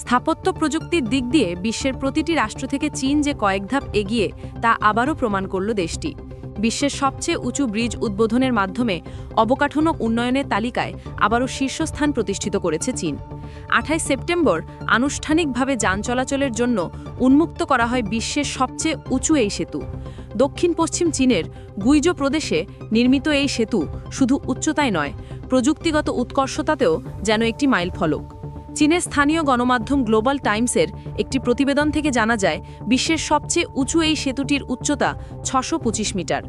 স্থাপত্য প্রযুক্তির দিক দিয়ে বিশ্বের প্রতিটি রাষ্ট্র থেকে চীন যে কয়েক ধাপ এগিয়ে তা আবারও প্রমাণ করল দেশটি। বিশ্বের সবচেয়ে উঁচু ব্রিজ উদ্বোধনের মাধ্যমে অবকাঠামো উন্নয়নের তালিকায় আবারও শীর্ষস্থান প্রতিষ্ঠিত করেছে চীন। 28 সেপ্টেম্বর আনুষ্ঠানিকভাবে যান চলাচলের জন্য উন্মুক্ত করা হয় বিশ্বের সবচেয়ে উঁচু এই সেতু। দক্ষিণ পশ্চিম চীনের গুইজো প্রদেশে নির্মিত এই সেতু শুধু উচ্চতায় নয়, প্রযুক্তিগত উৎকর্ষতাতেও যেন একটি মাইলফলক। চীনের স্থানীয় গণমাধ্যম গ্লোবাল টাইমসের একটি প্রতিবেদন থেকে জানা যায়, বিশ্বের সবচেয়ে উঁচু এই সেতুটির উচ্চতা 625 মিটার।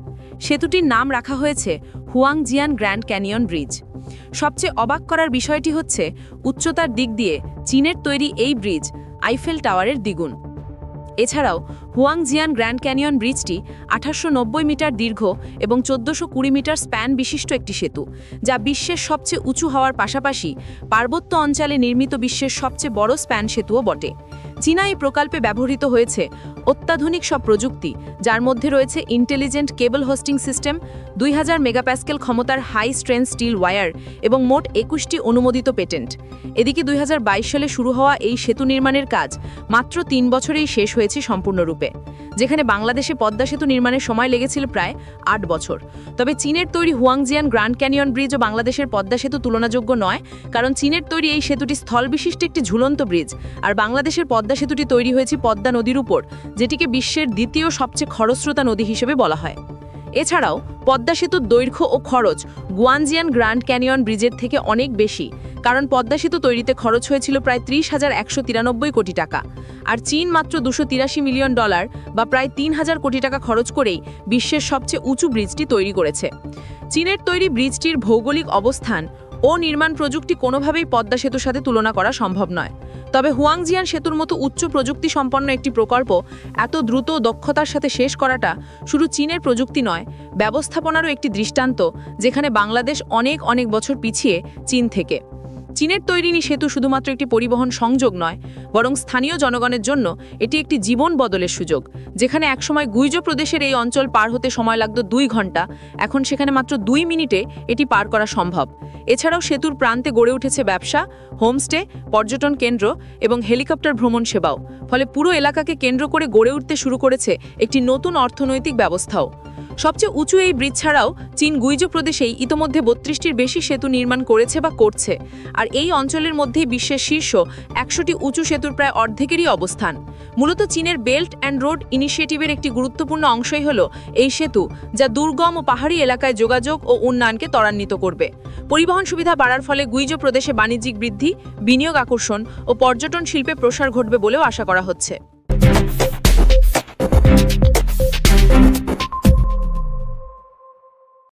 সেতুটির নাম রাখা হয়েছে হুয়াংজিয়ান গ্র্যান্ড ক্যানিয়ন ব্রিজ। সবচেয়ে অবাক করার বিষয়টি হচ্ছে, উচ্চতার দিক দিয়ে চীনের তৈরি এই ব্রিজ আইফেল টাওয়ারের দ্বিগুণ। এছাড়াও হুয়াংজিয়ান গ্র্যান্ড ক্যানিয়ন ব্রিজটি 1890 মিটার দীর্ঘ এবং 1420 মিটার স্প্যান বিশিষ্ট একটি সেতু, যা বিশ্বের সবচেয়ে উঁচু হওয়ার পাশাপাশি পার্বত্য অঞ্চলে নির্মিত বিশ্বের সবচেয়ে বড় স্প্যান সেতুও বটে। চীনা এই প্রকল্পে ব্যবহৃত হয়েছে অত্যাধুনিক সব প্রযুক্তি, যার মধ্যে রয়েছে ইন্টেলিজেন্ট কেবল হোস্টিং সিস্টেম, 2000 মেগাপ্যাসকেল ক্ষমতার হাই স্ট্রেংথ স্টিল ওয়্যার এবং মোট 21টি অনুমোদিত পেটেন্ট। এদিকে 2022 সালে শুরু হওয়া এই সেতু নির্মাণের কাজ মাত্র 3 বছরেই শেষ হয়েছে সম্পূর্ণরূপে, যেখানে বাংলাদেশে পদ্মা সেতু নির্মাণের সময় লেগেছিল প্রায় 8 বছর। তবে চীনের তৈরি হুয়াংজিয়ান গ্র্যান্ড ক্যানিয়ন ব্রিজ ও বাংলাদেশের পদ্মা সেতু তুলনাযোগ্য নয়, কারণ চীনের তৈরি এই সেতুটি স্থলবিশিষ্ট একটি ঝুলন্ত ব্রিজ, আর বাংলাদেশের পদ্মা সেতুটি তৈরি হয়েছে পদ্মা নদীর উপর, যেটিকে বিশ্বের দ্বিতীয় সবচেয়ে খরস্রোতা নদী হিসেবে বলা হয়। এছাড়াও পদ্মা সেতুর দৈর্ঘ্য ও খরচ গুয়ানজিয়ান গ্র্যান্ড ক্যানিয়ন ব্রিজের থেকে অনেক বেশি, কারণ পদ্মা সেতু তৈরিতে খরচ হয়েছিল প্রায় 30,193 কোটি টাকা, আর চীন মাত্র $283 মিলিয়ন বা প্রায় 3,000 কোটি টাকা খরচ করেই বিশ্বের সবচেয়ে উঁচু ব্রিজটি তৈরি করেছে। চীনের তৈরি ব্রিজটির ভৌগোলিক অবস্থান ও নির্মাণ প্রযুক্তি কোনোভাবেই পদ্মা সেতুর সাথে তুলনা করা সম্ভব নয়। তবে হুয়াংজিয়ান সেতুর মতো উচ্চ প্রযুক্তি সম্পন্ন একটি প্রকল্প এত দ্রুত দক্ষতার সাথে শেষ করাটা শুধু চীনের প্রযুক্তি নয়, ব্যবস্থাপনারও একটি দৃষ্টান্ত, যেখানে বাংলাদেশ অনেক বছর পিছিয়ে চীন থেকে। চীনের তৈরি সেতু শুধুমাত্র একটি পরিবহন সংযোগ নয়, বরং স্থানীয় জনগণের জন্য এটি একটি জীবন বদলের সুযোগ। যেখানে একসময় গুইজো প্রদেশের এই অঞ্চল পার হতে সময় লাগত 2 ঘন্টা, এখন সেখানে মাত্র 2 মিনিটে এটি পার করা সম্ভব। এছাড়াও সেতুর প্রান্তে গড়ে উঠেছে ব্যবসা, হোমস্টে, পর্যটন কেন্দ্র এবং হেলিকপ্টার ভ্রমণ সেবাও। ফলে পুরো এলাকাকে কেন্দ্র করে গড়ে উঠতে শুরু করেছে একটি নতুন অর্থনৈতিক ব্যবস্থাও। সবচেয়ে উঁচু এই ব্রিজ ছাড়াও চীন গুইজো প্রদেশেই ইতোমধ্যে 32টির বেশি সেতু নির্মাণ করেছে বা করছে, আর এই অঞ্চলের মধ্যেই বিশ্বের শীর্ষ 100টি উঁচু সেতুর প্রায় অর্ধেকেরই অবস্থান। মূলত চীনের বেল্ট অ্যান্ড রোড ইনিশিয়েটিভের একটি গুরুত্বপূর্ণ অংশই হল এই সেতু, যা দুর্গম ও পাহাড়ি এলাকায় যোগাযোগ ও উন্নয়নকে ত্বরান্বিত করবে। পরিবহন সুবিধা বাড়ার ফলে গুইজো প্রদেশে বাণিজ্যিক বৃদ্ধি, বিনিয়োগ আকর্ষণ ও পর্যটন শিল্পে প্রসার ঘটবে বলেও আশা করা হচ্ছে।